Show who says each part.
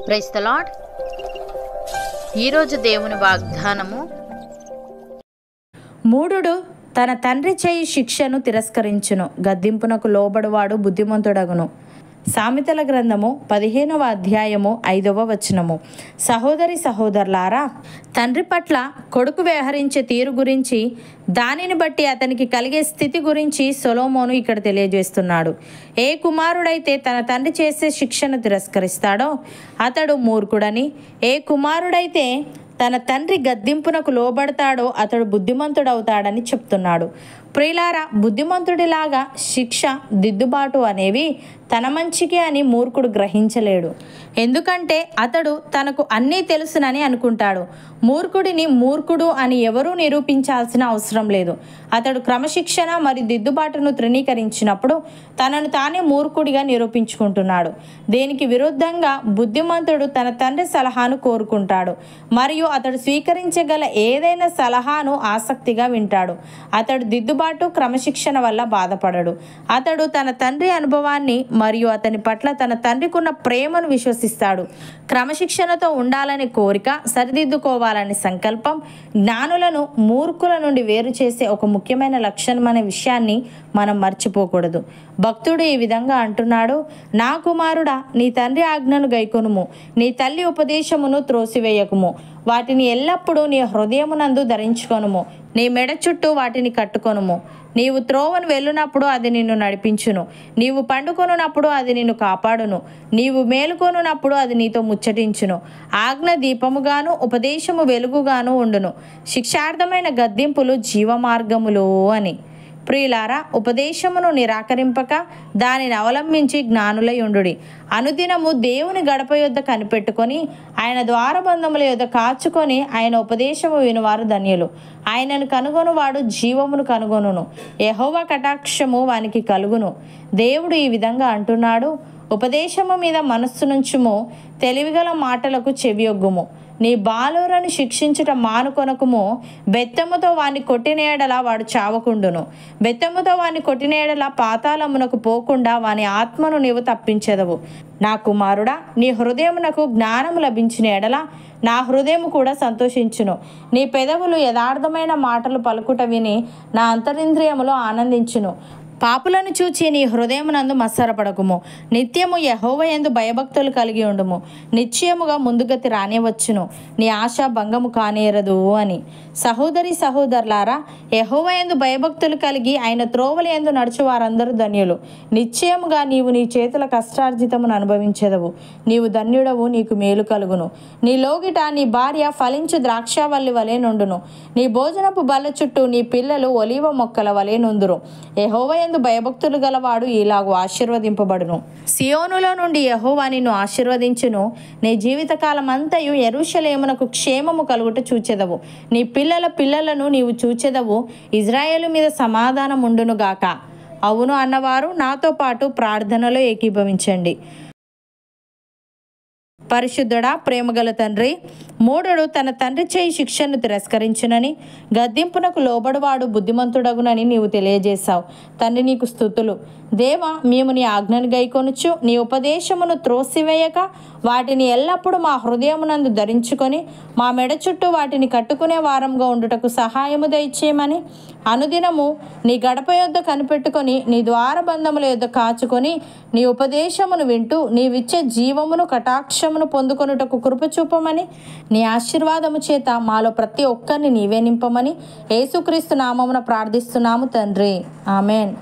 Speaker 1: Praise the lord. ఈరోజు దేవుని వాగ్దానము,
Speaker 2: మూఢుడు తన తండ్రి చేయి శిక్షను తిరస్కరించును, గద్దింపునకు లోబడువాడు బుద్ధిమంతుడగును. సామెతల గ్రంథము 15వ అధ్యాయము 5వ వచనము. సహోదరి సహోదరులారా, తండ్రి పట్ల కొడుకు వ్యవహరించే తీరు గురించి, దానిని బట్టి అతనికి కలిగే స్థితి గురించి సొలొమోను ఇక్కడ తెలియజేస్తున్నాడు. ఏ కుమారుడైతే తన తండ్రి చేసే శిక్షను తిరస్కరిస్తాడో అతడు మూర్ఖుడని, ఏ కుమారుడైతే తన తండ్రి గద్దింపునకు లోబడతాడో అతడు బుద్ధిమంతుడవుతాడని చెప్తున్నాడు. ప్రియులారా, బుద్ధిమంతుడిలాగా శిక్ష, దిద్దుబాటు అనేవి తన మంచికి అని మూర్ఖుడు గ్రహించలేడు. ఎందుకంటే అతడు తనకు అన్నీ తెలుసునని అనుకుంటాడు. మూర్ఖుడిని మూర్ఖుడు అని ఎవరూ నిరూపించాల్సిన అవసరం లేదు. అతడు క్రమశిక్షణ మరియు దిద్దుబాటును తృణీకరించినప్పుడు తనను తానే మూర్ఖుడిగా నిరూపించుకుంటున్నాడు. దీనికి విరుద్ధంగా బుద్ధిమంతుడు తన తండ్రి సలహాను కోరుకుంటాడు మరియు అతడు స్వీకరించగల ఏదైనా సలహాను ఆసక్తిగా వింటాడు. అతడు దిద్దుబాటు, క్రమశిక్షణ వల్ల బాధపడడు. అతడు తన తండ్రి అనుభవాన్ని మరియు అతని పట్ల తన తండ్రికి ఉన్న ప్రేమను విశ్వసిస్తాడు. క్రమశిక్షణతో ఉండాలనే కోరిక, సరిదిద్దుకోవాలనే సంకల్పం జ్ఞానులను మూర్ఖుల నుండి వేరు చేసే ఒక ముఖ్యమైన లక్షణం అనే విషయాన్ని మనం మర్చిపోకూడదు. భక్తుడు ఈ విధంగా అంటున్నాడు: నా కుమారుడా, నీ తండ్రి ఆజ్ఞను గైకొనుము, నీ తల్లి ఉపదేశమును త్రోసివేయకుము. వాటిని ఎల్లప్పుడూ నీ హృదయమునందు ధరించుకొనుము, నీ మెడ చుట్టూ వాటిని కట్టుకొనుము. నీవు త్రోవను వెళ్ళునప్పుడు అది నిన్ను నడిపించును, నీవు పండుకొనున్నప్పుడు అది నిన్ను కాపాడును, నీవు మేలుకొనున్నప్పుడు అది నీతో ముచ్చటించును. ఆజ్ఞ దీపముగాను, ఉపదేశము వెలుగుగాను ఉండును. శిక్షార్థమైన గద్దింపులు జీవమార్గములు అని. ప్రియులారా, ఉపదేశమును నిరాకరింపక దానిని అవలంబించి జ్ఞానులై ఉండుడి. అనుదినము దేవుని గడప యొద్ద కనిపెట్టుకొని, ఆయన ద్వారబంధముల యొద్ద కాచుకొని, ఆయన ఉపదేశము వినువారు ధన్యులు. ఆయనను కనుగొనువాడు జీవమును కనుగొనును, యెహోవా కటాక్షము వానికి కలుగును. దేవుడు ఈ విధంగా అంటున్నాడు: ఉపదేశము మీద మనస్సునుంచుము, తెలివిగల మాటలకు చెవియొగ్గుము. నీ బాలురను శిక్షించుట మానుకొనకుము. బెత్తముతో వాని కొట్టినేడల వాడు చావకుండును. బెత్తముతో వాని కొట్టినేడల పాతాళమునకు పోకుండా వాని ఆత్మను నీవు తప్పించెదవు. నా కుమారుడా, నీ హృదయమునకు జ్ఞానము లభించిన ఎడల నా హృదయము కూడా సంతోషించును. నీ పెదవులు యథార్థమైన మాటలు పలుకుట విని నా అంతరింద్రియములో ఆనందించును. పాపులను చూచి నీ హృదయమునందు మత్సరపడకుము. నిత్యము యెహోవా యందు భయభక్తులు కలిగి ఉండుము. నిశ్చయముగా ముందుగతి రానివచ్చును, నీ ఆశ భంగము కానేరదు అని. సహోదరి సహోదరులారా, యెహోవా యందు భయభక్తులు కలిగి ఆయన త్రోవల యందు నడుచు వారందరూ ధన్యులు. నిశ్చయముగా నీవు నీ చేతుల కష్టార్జితమును అనుభవించెదవు. నీవు ధన్యుడవు, నీకు మేలు కలుగును. నీ లోగిట నీ భార్య ఫలించు ద్రాక్షావల్లి వలె నుండును. నీ భోజనపు బల్ల చుట్టూ నీ పిల్లలు ఒలీవ మొక్కల వలె నుందురు. యెహోవా యందు భయభక్తులు గలవాడు ఇలాగు ఆశీర్వదింపబడును. సియోనులో నుండి యెహోవా నిన్ను ఆశీర్వదించును. నీ జీవితకాలం అంతయు యెరూషలేమునకు క్షేమము కలుగుట చూచెదవు. నీ పిల్లల పిల్లలను నీవు చూచెదవు. ఇజ్రాయేలు మీద సమాధానం ఉండును గాక. అవును అన్నవారు నాతో పాటు ప్రార్థనలో ఏకీభవించండి. పరిశుద్ధుడా, ప్రేమగల తండ్రి, మూఢుడు తన తండ్రి చేయి శిక్షను తిరస్కరించునని, గద్దింపునకు లోబడువాడు బుద్ధిమంతుడగునని నీవు తెలియజేశావు. తండ్రి, నీకు స్తుతులు. దేవా, మేము నీ ఆజ్ఞను గైకొనుచు నీ ఉపదేశమును త్రోసివేయక వాటిని ఎల్లప్పుడూ మా హృదయమునందు ధరించుకొని మా మెడ చుట్టూ వాటిని కట్టుకునే వారంగా ఉండుటకు సహాయము దయచేయమని, అనుదినము నీ గడప యొద్ద కనిపెట్టుకొని నీ ద్వారబంధముల యొద్ద కాచుకొని నీ ఉపదేశమును వింటూ నీవిచ్చే జీవమును కటాక్షమును పొందుకొనుటకు కృప చూపమని, నీ ఆశీర్వాదము చేత మాలో ప్రతి ఒక్కరిని నీవే నింపమని యేసుక్రీస్తు నామమున ప్రార్థిస్తున్నాము తండ్రి. ఆమెన్.